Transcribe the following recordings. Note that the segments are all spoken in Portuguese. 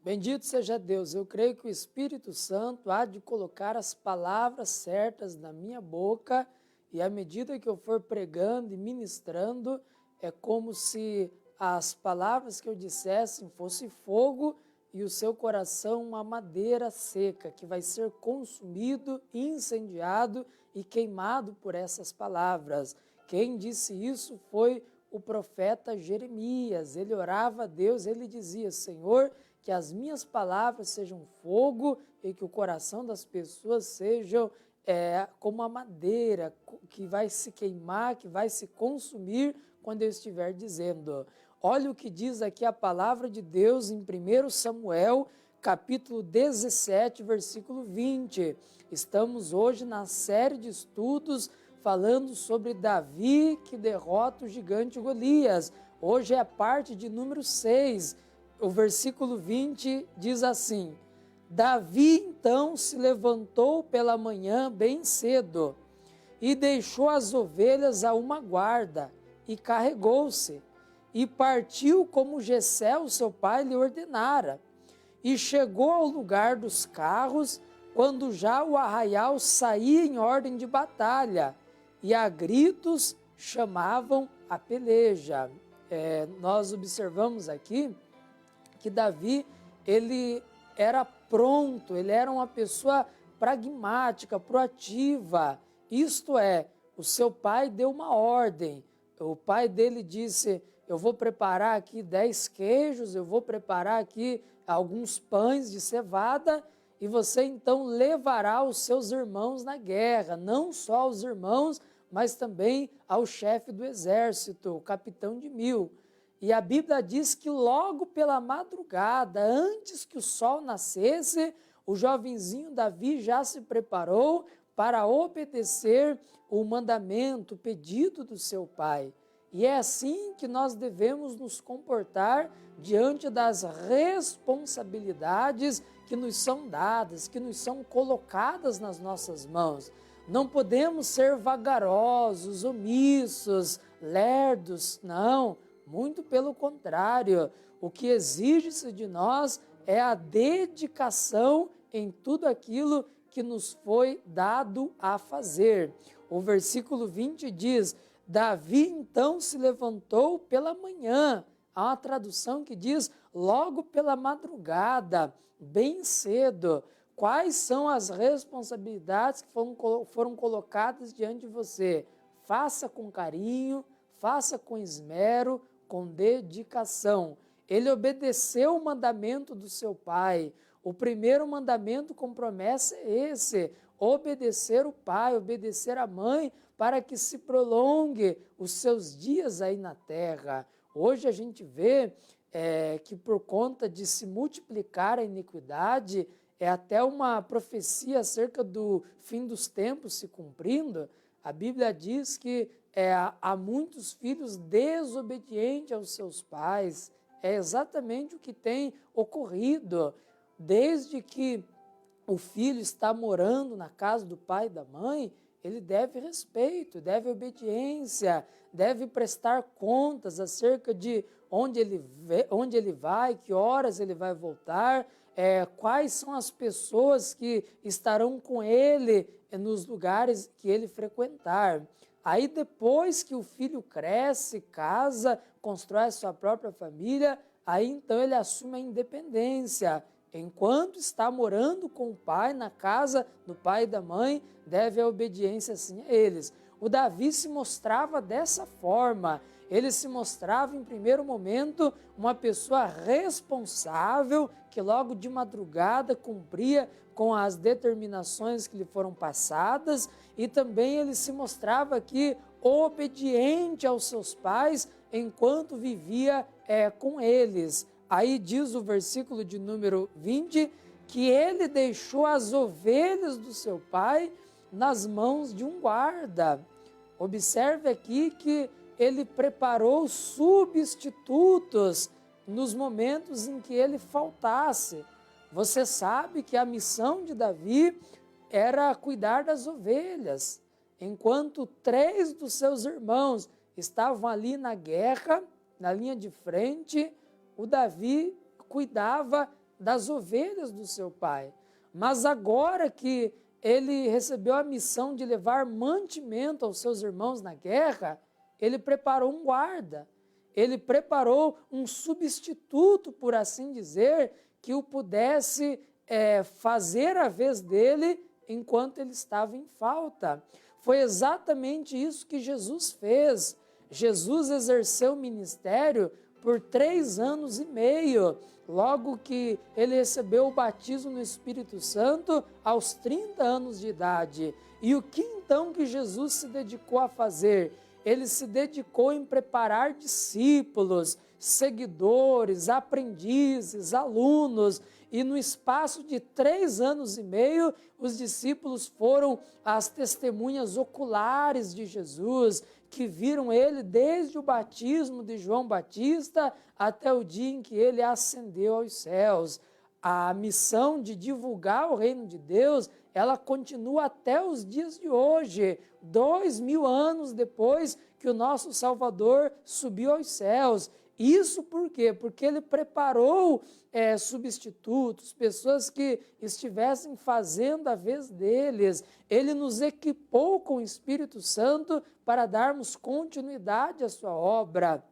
Bendito seja Deus, eu creio que o Espírito Santo há de colocar as palavras certas na minha boca e à medida que eu for pregando e ministrando, é como se as palavras que eu dissesse fossem fogo e o seu coração uma madeira seca que vai ser consumido, incendiado e queimado por essas palavras. Quem disse isso foi o profeta Jeremias. Ele orava a Deus, ele dizia: Senhor, que as minhas palavras sejam fogo e que o coração das pessoas sejam como a madeira que vai se queimar, que vai se consumir quando eu estiver dizendo. Olha o que diz aqui a palavra de Deus em 1 Samuel, capítulo 17, versículo 20. Estamos hoje na série de estudos falando sobre Davi que derrota o gigante Golias. Hoje é a parte de número 6. O versículo 20 diz assim: Davi então se levantou pela manhã bem cedo e deixou as ovelhas a uma guarda e carregou-se e partiu como Jessé, o seu pai, lhe ordenara. E chegou ao lugar dos carros quando já o arraial saía em ordem de batalha e a gritos chamavam a peleja. Nós observamos aqui que Davi, ele era pronto, ele era uma pessoa pragmática, proativa. Isto é, o seu pai deu uma ordem. O pai dele disse: eu vou preparar aqui 10 queijos, eu vou preparar aqui alguns pães de cevada e você então levará os seus irmãos na guerra, não só os irmãos, mas também ao chefe do exército, o capitão de 1000. E a Bíblia diz que logo pela madrugada, antes que o sol nascesse, o jovenzinho Davi já se preparou para obedecer o mandamento, o pedido do seu pai. E é assim que nós devemos nos comportar diante das responsabilidades que nos são dadas, que nos são colocadas nas nossas mãos. Não podemos ser vagarosos, omissos, lerdos, não. Muito pelo contrário, o que exige-se de nós é a dedicação em tudo aquilo que nos foi dado a fazer. O versículo 20 diz: Davi então se levantou pela manhã. Há uma tradução que diz logo pela madrugada, bem cedo. Quais são as responsabilidades que foram colocadas diante de você? Faça com carinho, faça com esmero, com dedicação. Ele obedeceu o mandamento do seu pai. O primeiro mandamento com promessa é esse: obedecer o pai, obedecer a mãe, para que se prolongue os seus dias aí na terra. Hoje a gente vê que por conta de se multiplicar a iniquidade, é até uma profecia acerca do fim dos tempos se cumprindo. A Bíblia diz que há muitos filhos desobedientes aos seus pais. É exatamente o que tem ocorrido. Desde que o filho está morando na casa do pai e da mãe, ele deve respeito, deve obediência, deve prestar contas acerca de onde ele vai, que horas ele vai voltar, quais são as pessoas que estarão com ele nos lugares que ele frequentar. Aí depois que o filho cresce, casa, constrói sua própria família, aí então ele assume a independência. Enquanto está morando com o pai, na casa do pai e da mãe, deve a obediência sim a eles. O Davi se mostrava dessa forma. Ele se mostrava em primeiro momento uma pessoa responsável, que logo de madrugada cumpria com as determinações que lhe foram passadas, e também ele se mostrava aqui obediente aos seus pais enquanto vivia com eles. Aí diz o versículo de número 20, que ele deixou as ovelhas do seu pai nas mãos de um guarda. Observe aqui que ele preparou substitutos nos momentos em que ele faltasse. Você sabe que a missão de Davi era cuidar das ovelhas, enquanto 3 dos seus irmãos estavam ali na guerra, na linha de frente. O Davi cuidava das ovelhas do seu pai. Mas agora que ele recebeu a missão de levar mantimento aos seus irmãos na guerra, ele preparou um guarda, ele preparou um substituto, por assim dizer, que o pudesse fazer a vez dele enquanto ele estava em falta. Foi exatamente isso que Jesus fez. Jesus exerceu o ministério por 3 anos e meio, logo que ele recebeu o batismo no Espírito Santo aos 30 anos de idade. E o que então que Jesus se dedicou a fazer? Ele se dedicou em preparar discípulos, seguidores, aprendizes, alunos, e no espaço de 3 anos e meio, os discípulos foram as testemunhas oculares de Jesus, que viram ele desde o batismo de João Batista até o dia em que ele ascendeu aos céus. A missão de divulgar o reino de Deus, ela continua até os dias de hoje, 2000 anos depois que o nosso Salvador subiu aos céus. Isso por quê? Porque ele preparou substitutos, pessoas que estivessem fazendo a vez deles. Ele nos equipou com o Espírito Santo para darmos continuidade à sua obra.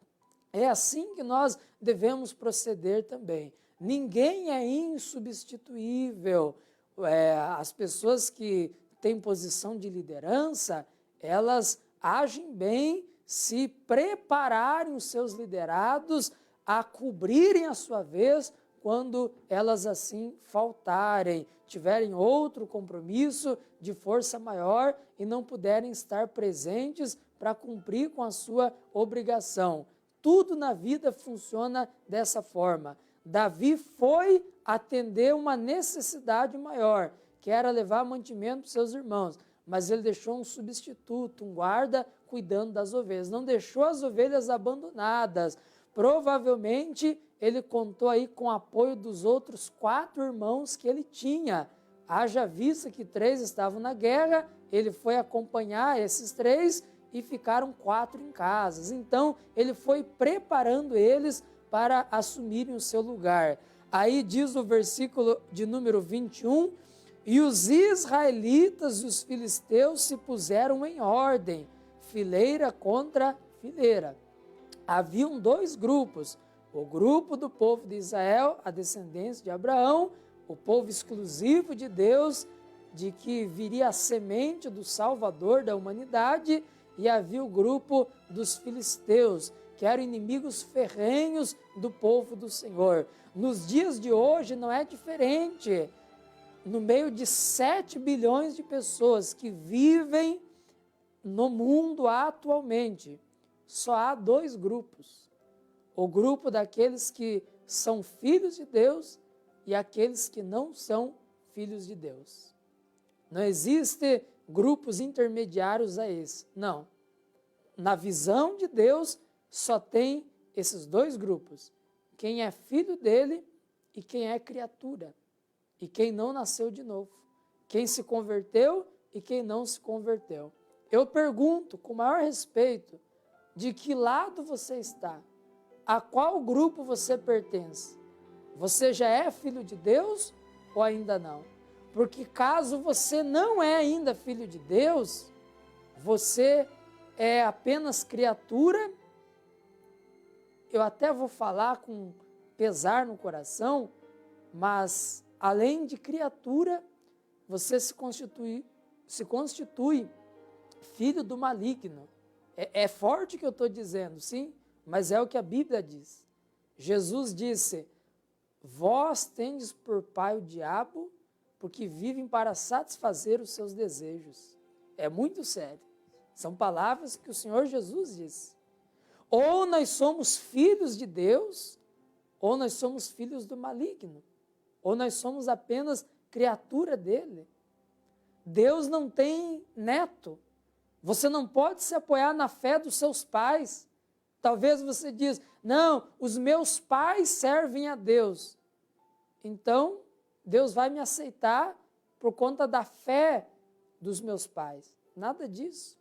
É assim que nós devemos proceder também. Ninguém é insubstituível. As pessoas que têm posição de liderança, elas agem bem se prepararem os seus liderados a cobrirem a sua vez quando elas assim faltarem, tiverem outro compromisso de força maior e não puderem estar presentes para cumprir com a sua obrigação. Tudo na vida funciona dessa forma. Davi foi atender uma necessidade maior, que era levar mantimento para os seus irmãos, mas ele deixou um substituto, um guarda, cuidando das ovelhas. Não deixou as ovelhas abandonadas. Provavelmente ele contou aí com o apoio dos outros 4 irmãos que ele tinha. Haja vista que 3 estavam na guerra, ele foi acompanhar esses 3 e ficaram 4 em casa. Então ele foi preparando eles para assumirem o seu lugar. Aí diz o versículo de número 21, e os israelitas e os filisteus se puseram em ordem, fileira contra fileira. Haviam 2 grupos, o grupo do povo de Israel, a descendência de Abraão, o povo exclusivo de Deus, de que viria a semente do Salvador da humanidade, e havia o grupo dos filisteus, que eram inimigos ferrenhos do povo do Senhor. Nos dias de hoje não é diferente. No meio de 7 bilhões de pessoas que vivem no mundo atualmente, só há 2 grupos. O grupo daqueles que são filhos de Deus e aqueles que não são filhos de Deus. Não existe grupos intermediários a esse. Não. Na visão de Deus, só tem esses 2 grupos. Quem é filho dele e quem é criatura. E quem não nasceu de novo. Quem se converteu e quem não se converteu. Eu pergunto, com o maior respeito, de que lado você está? A qual grupo você pertence? Você já é filho de Deus ou ainda não? Porque caso você não é ainda filho de Deus, você é apenas criatura. Eu até vou falar com pesar no coração, mas além de criatura, você se constitui filho do maligno. É forte o que eu estou dizendo, sim, mas é o que a Bíblia diz. Jesus disse, vós tendes por pai o diabo, porque vivem para satisfazer os seus desejos. É muito sério. São palavras que o Senhor Jesus disse. Ou nós somos filhos de Deus, ou nós somos filhos do maligno. Ou nós somos apenas criatura dele. Deus não tem neto. Você não pode se apoiar na fé dos seus pais. Talvez você diz, não, os meus pais servem a Deus. Então, Deus vai me aceitar por conta da fé dos meus pais. Nada disso.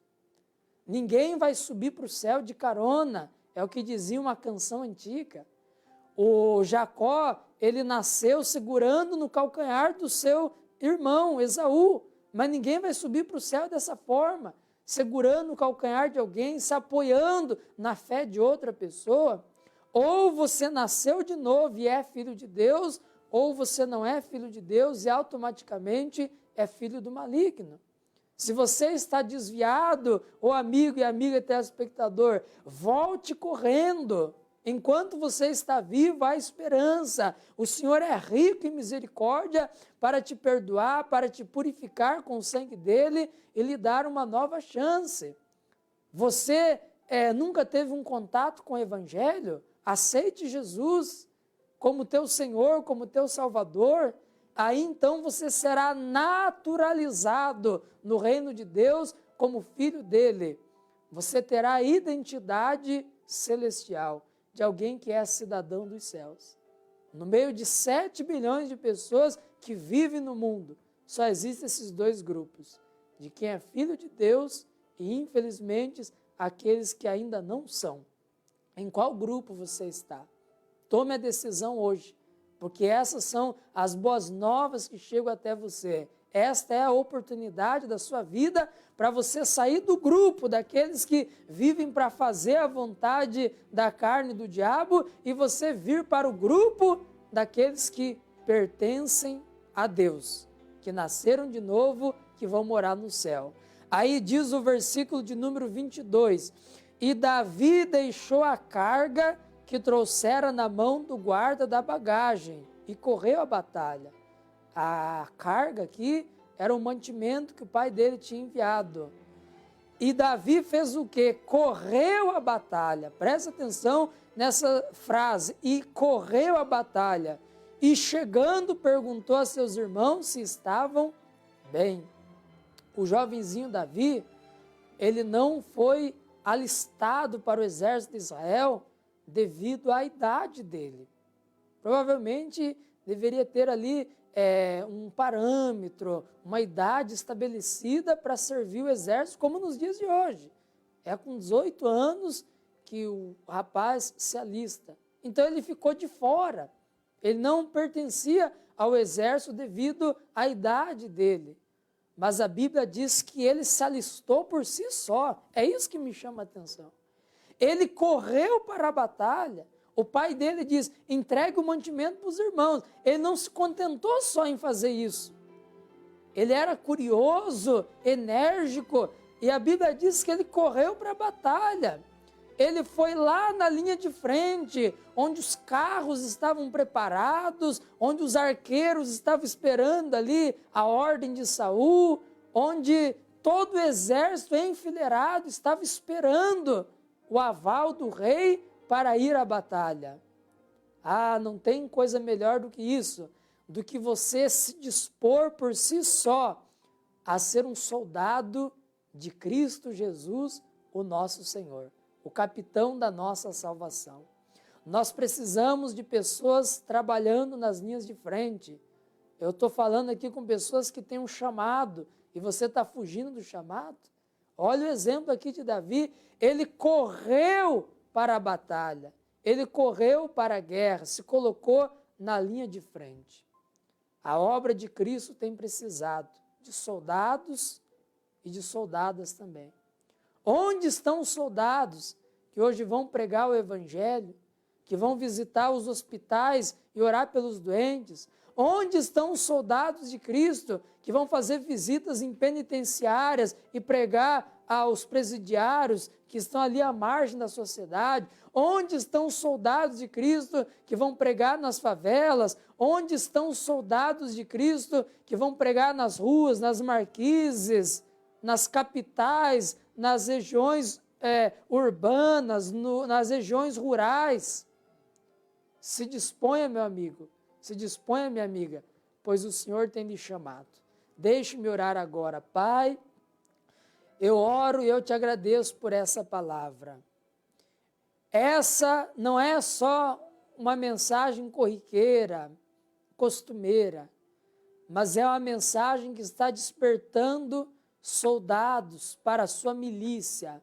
Ninguém vai subir para o céu de carona. É o que dizia uma canção antiga. O Jacó, ele nasceu segurando no calcanhar do seu irmão, Esaú. Mas ninguém vai subir para o céu dessa forma, segurando o calcanhar de alguém, se apoiando na fé de outra pessoa. Ou você nasceu de novo e é filho de Deus, ou você não é filho de Deus e automaticamente é filho do maligno. Se você está desviado, ô amigo e amiga telespectador, volte correndo. Enquanto você está vivo, há esperança. O Senhor é rico em misericórdia para te perdoar, para te purificar com o sangue dele e lhe dar uma nova chance. Você nunca teve um contato com o Evangelho? Aceite Jesus como teu Senhor, como teu Salvador. Aí então você será naturalizado no reino de Deus como filho dele. Você terá a identidade celestial de alguém que é cidadão dos céus. No meio de 7 bilhões de pessoas que vivem no mundo, só existem esses dois grupos, de quem é filho de Deus e, infelizmente, aqueles que ainda não são. Em qual grupo você está? Tome a decisão hoje, porque essas são as boas novas que chegam até você. Esta é a oportunidade da sua vida para você sair do grupo daqueles que vivem para fazer a vontade da carne do diabo e você vir para o grupo daqueles que pertencem a Deus, que nasceram de novo, que vão morar no céu. Aí diz o versículo de número 22, e Davi deixou a carga que trouxera na mão do guarda da bagagem e correu a batalha. A carga aqui era um mantimento que o pai dele tinha enviado. E Davi fez o quê? Correu a batalha. Presta atenção nessa frase. E correu a batalha. E chegando, perguntou a seus irmãos se estavam bem. O jovenzinho Davi, ele não foi alistado para o exército de Israel devido à idade dele. Provavelmente deveria ter ali um parâmetro, uma idade estabelecida para servir o exército, como nos dias de hoje. É com 18 anos que o rapaz se alista. Então ele ficou de fora. Ele não pertencia ao exército devido à idade dele. Mas a Bíblia diz que ele se alistou por si só. É isso que me chama a atenção. Ele correu para a batalha. O pai dele diz, entregue o mantimento para os irmãos. Ele não se contentou só em fazer isso. Ele era curioso, enérgico, e a Bíblia diz que ele correu para a batalha. Ele foi lá na linha de frente, onde os carros estavam preparados, onde os arqueiros estavam esperando ali a ordem de Saul, onde todo o exército enfileirado estava esperando o aval do rei para ir à batalha. Ah, não tem coisa melhor do que isso, do que você se dispor por si só a ser um soldado de Cristo Jesus, o nosso Senhor, o capitão da nossa salvação. Nós precisamos de pessoas trabalhando nas linhas de frente. Eu estou falando aqui com pessoas que têm um chamado e você está fugindo do chamado. Olha o exemplo aqui de Davi, ele correu para a batalha, ele correu para a guerra, se colocou na linha de frente. A obra de Cristo tem precisado de soldados e de soldadas também. Onde estão os soldados que hoje vão pregar o Evangelho, que vão visitar os hospitais e orar pelos doentes? Onde estão os soldados de Cristo que vão fazer visitas em penitenciárias e pregar aos presidiários que estão ali à margem da sociedade? Onde estão os soldados de Cristo que vão pregar nas favelas? Onde estão os soldados de Cristo que vão pregar nas ruas, nas marquises, nas capitais, nas regiões urbanas, nas regiões rurais? Se disponha, meu amigo, se disponha, minha amiga, pois o Senhor tem lhe chamado. Deixe-me orar agora. Pai, eu oro e eu te agradeço por essa palavra. Essa não é só uma mensagem corriqueira, costumeira, mas é uma mensagem que está despertando soldados para a sua milícia.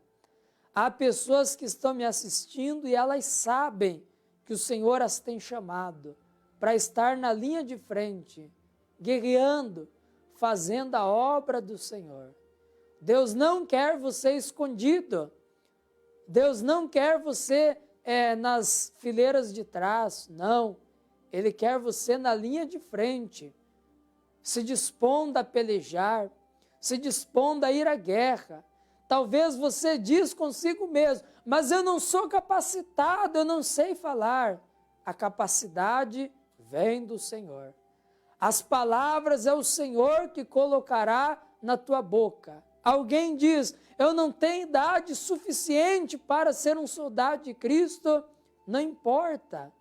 Há pessoas que estão me assistindo e elas sabem que o Senhor as tem chamado. para estar na linha de frente, guerreando, fazendo a obra do Senhor. Deus não quer você escondido. Deus não quer você nas fileiras de trás, não. Ele quer você na linha de frente, se dispondo a pelejar, se dispondo a ir à guerra. Talvez você diz consigo mesmo, mas eu não sou capacitado, eu não sei falar. A capacidade vem do Senhor. As palavras é o Senhor que colocará na tua boca. Alguém diz, eu não tenho idade suficiente para ser um soldado de Cristo. Não importa.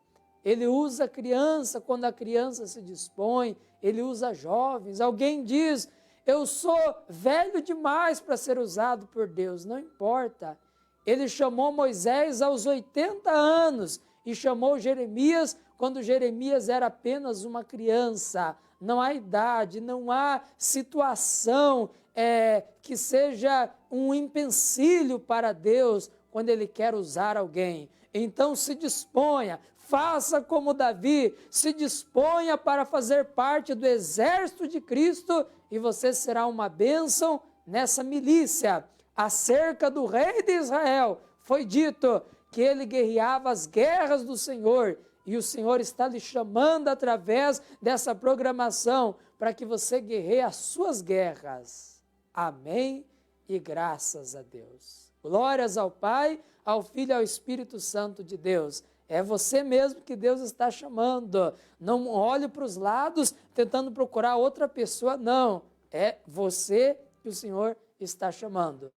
Ele usa a criança quando a criança se dispõe. Ele usa jovens. Alguém diz, eu sou velho demais para ser usado por Deus. Não importa. Ele chamou Moisés aos 80 anos e chamou Jeremias quando Jeremias era apenas uma criança. Não há idade, não há situação que seja um empecilho para Deus quando Ele quer usar alguém. Então se disponha, faça como Davi, se disponha para fazer parte do exército de Cristo e você será uma bênção nessa milícia. Acerca do rei de Israel foi dito que ele guerreava as guerras do Senhor e o Senhor está lhe chamando através dessa programação para que você guerreie as suas guerras. Amém e graças a Deus. Glórias ao Pai, ao Filho e ao Espírito Santo de Deus. É você mesmo que Deus está chamando. Não olhe para os lados tentando procurar outra pessoa, não. É você que o Senhor está chamando.